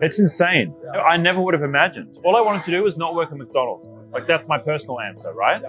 It's insane. I never would have imagined. All I wanted to do was not work at McDonald's. Like, that's my personal answer, right?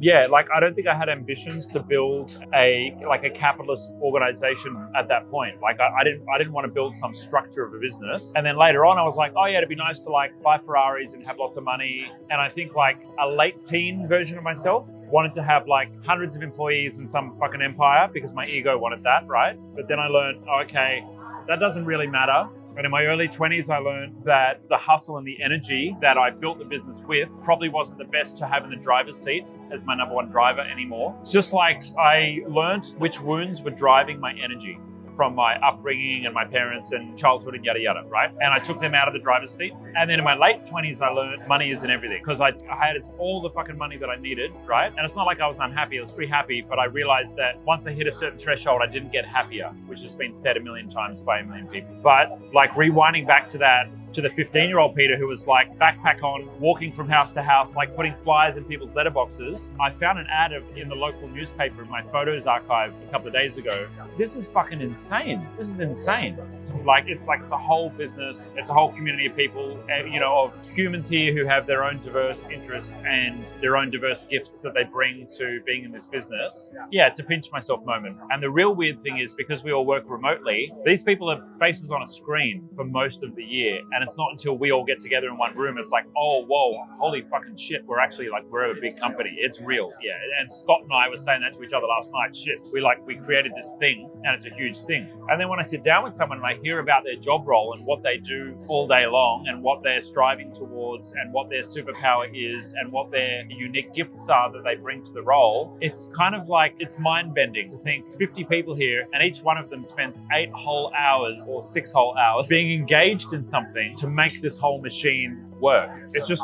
Yeah, like, I don't think I had ambitions to build a capitalist organization at that point. Like, I didn't want to build some structure of a business. And then later on, I was like, oh yeah, it'd be nice to like buy Ferraris and have lots of money. And I think like a late teen version of myself wanted to have like hundreds of employees and some fucking empire because my ego wanted that, right? But then I learned, oh, okay, that doesn't really matter. And in my early 20s, I learned that the hustle and the energy that I built the business with probably wasn't the best to have in the driver's seat as my number one driver anymore. It's just like I learned which wounds were driving my energy from my upbringing and my parents and childhood and yada yada, right? And I took them out of the driver's seat. And then in my late 20s, I learned money isn't everything because I had all the fucking money that I needed, right? And it's not like I was unhappy, I was pretty happy, but I realized that once I hit a certain threshold, I didn't get happier, which has been said a million times by a million people. But like rewinding back to that, to the 15-year-old Peter who was like backpack on, walking from house to house, like putting flyers in people's letterboxes. I found an ad in the local newspaper in my photos archive a couple of days ago. This is fucking insane. This is insane. It's a whole business. It's a whole community of people, of humans here who have their own diverse interests and their own diverse gifts that they bring to being in this business. Yeah, it's a pinch myself moment. And the real weird thing is because we all work remotely, these people are faces on a screen for most of the year. And it's not until we all get together in one room, it's like, oh, whoa, holy fucking shit. We're a big company. It's real. Yeah. And Scott and I were saying that to each other last night. Shit, we created this thing and it's a huge thing. And then when I sit down with someone and I hear about their job role and what they do all day long and what they're striving towards and what their superpower is and what their unique gifts are that they bring to the role, it's kind of like, it's mind bending to think 50 people here and each one of them spends 8 whole hours or 6 whole hours being engaged in something to make this whole machine work. It's just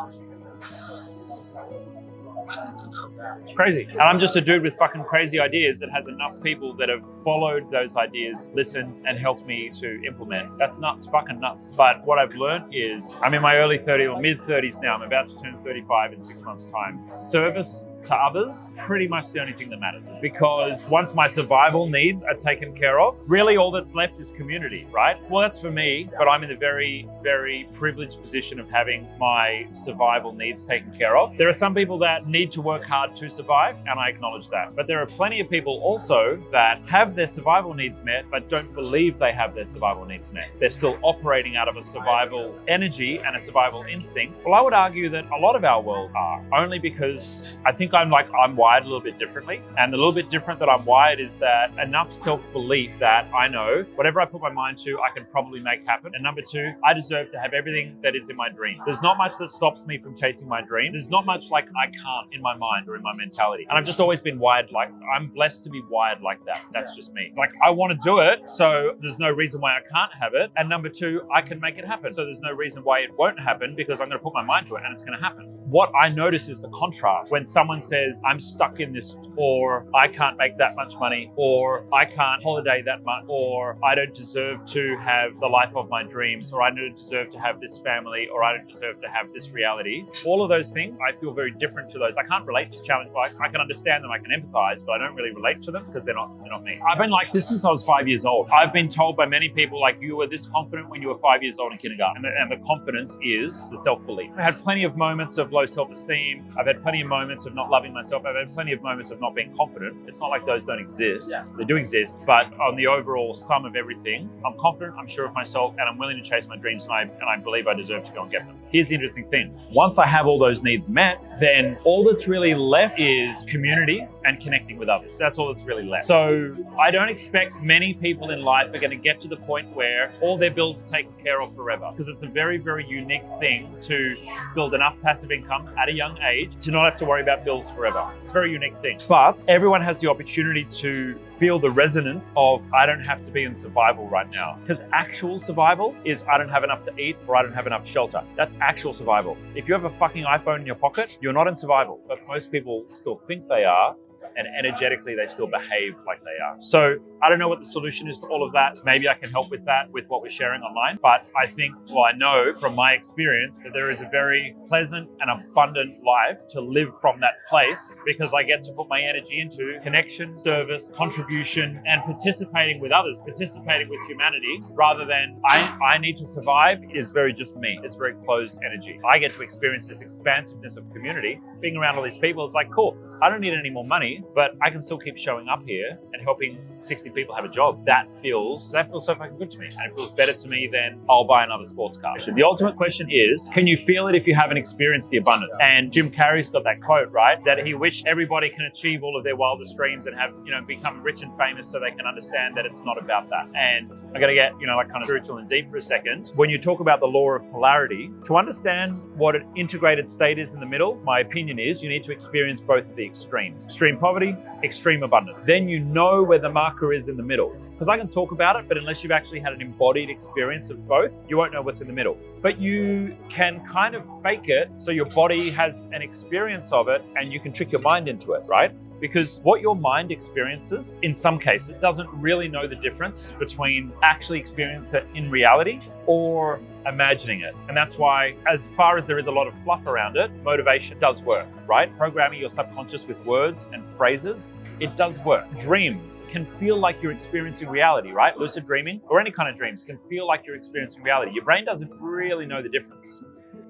it's crazy. And I'm just a dude with fucking crazy ideas that has enough people that have followed those ideas, listened, and helped me to implement. That's nuts, fucking nuts. But what I've learned is, I'm in my early 30s or mid 30s now. I'm about to turn 35 in 6 months' time. Service to others, pretty much the only thing that matters. Because once my survival needs are taken care of, really all that's left is community, right? Well, that's for me, but I'm in a very, very privileged position of having my survival needs taken care of. There are some people that need to work hard to survive, and I acknowledge that. But there are plenty of people also that have their survival needs met, but don't believe they have their survival needs met. They're still operating out of a survival energy and a survival instinct. Well, I would argue that a lot of our world are, only because I think I'm wired a little bit differently. And the little bit different that I'm wired is that enough self-belief that I know whatever I put my mind to, I can probably make happen. And number 2, I deserve to have everything that is in my dream. There's not much that stops me from chasing my dream. There's not much like I can't in my mind or in my mentality. And I've just always been wired I'm blessed to be wired like that. That's just me. It's like, I want to do it, so there's no reason why I can't have it. And number 2, I can make it happen. So there's no reason why it won't happen because I'm going to put my mind to it and it's going to happen. What I notice is the contrast when someone says, I'm stuck in this, or I can't make that much money, or I can't holiday that much, or I don't deserve to have the life of my dreams, or I don't deserve to have this family, or I don't deserve to have this reality. All of those things, I feel very different to those. I can't relate to challenge. I can understand them, I can empathize, but I don't really relate to them because they're not me. I've been like this since I was 5 years old. I've been told by many people, like, you were this confident when you were 5 years old in kindergarten. And the confidence is the self-belief. I've had plenty of moments of low self-esteem. I've had plenty of moments of not loving myself. I've had plenty of moments of not being confident. It's not like those don't exist. Yeah. They do exist, but on the overall sum of everything, I'm confident, I'm sure of myself, and I'm willing to chase my dreams, and I believe I deserve to go and get them. Here's the interesting thing. Once I have all those needs met, then all that's really left is community and connecting with others. That's all that's really left. So I don't expect many people in life are going to get to the point where all their bills are taken care of forever, because it's a very, very unique thing to build enough passive income at a young age to not have to worry about bills forever. It's a very unique thing. But everyone has the opportunity to feel the resonance of, I don't have to be in survival right now. Because actual survival is, I don't have enough to eat or I don't have enough shelter. That's actual survival. If you have a fucking iPhone in your pocket, you're not in survival. But most people still think they are, and energetically they still behave like they are. So I don't know what the solution is to all of that. Maybe I can help with that with what we're sharing online. But I think, well, I know from my experience that there is a very pleasant and abundant life to live from that place, because I get to put my energy into connection, service, contribution, and participating with others, participating with humanity, rather than I need to survive is very just me. It's very closed energy. I get to experience this expansiveness of community, being around all these people. It's like, cool, I don't need any more money, but I can still keep showing up here and helping 60 people have a job. That feels so fucking good to me. And it feels better to me than I'll buy another sports car. The ultimate question is, can you feel it if you haven't experienced the abundance? And Jim Carrey's got that quote, right? That he wished everybody can achieve all of their wildest dreams and have, become rich and famous so they can understand that it's not about that. And I gotta get, like kind of spiritual and deep for a second. When you talk about the law of polarity, to understand what an integrated state is in the middle, my opinion is you need to experience both of the extremes. Extreme poverty, extreme abundance. Then you know where the marker is in the middle. Because I can talk about it, but unless you've actually had an embodied experience of both, you won't know what's in the middle. But you can kind of fake it so your body has an experience of it and you can trick your mind into it, right? Because what your mind experiences, in some cases, doesn't really know the difference between actually experiencing it in reality or imagining it. And that's why, as far as there is a lot of fluff around it, motivation does work, right? Programming your subconscious with words and phrases, it does work. Dreams can feel like you're experiencing reality, right? Lucid dreaming or any kind of dreams can feel like you're experiencing reality. Your brain doesn't really know the difference.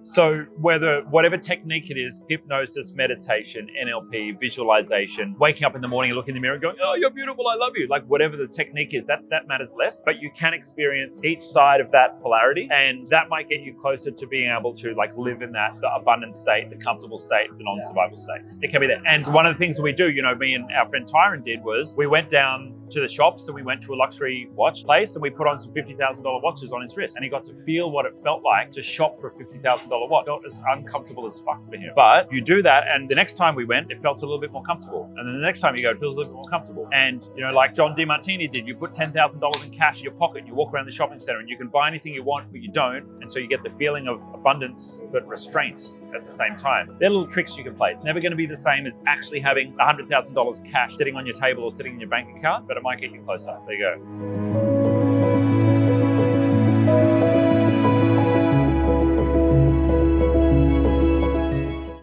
So whatever technique it is, hypnosis, meditation, NLP, visualization, waking up in the morning and looking in the mirror and going, oh, you're beautiful, I love you. Like whatever the technique is, that matters less, but you can experience each side of that polarity, and that might get you closer to being able to like live in the abundant state, the comfortable state, the non-survival state. It can be there. And one of the things that we do, me and our friend Tyron did was we went down to the shops and we went to a luxury watch place and we put on some $50,000 watches on his wrist, and he got to feel what it felt like to shop for a $50,000 watch. It felt as uncomfortable as fuck for him. But you do that, and the next time we went, it felt a little bit more comfortable. And then the next time you go, it feels a little bit more comfortable. And, like John DeMartini did, you put $10,000 in cash in your pocket, and you walk around the shopping center and you can buy anything you want, but you don't. And so you get the feeling of abundance, but restraint at the same time. They're little tricks you can play. It's never going to be the same as actually having $100,000 cash sitting on your table or sitting in your bank account, but it might get you closer. There you go.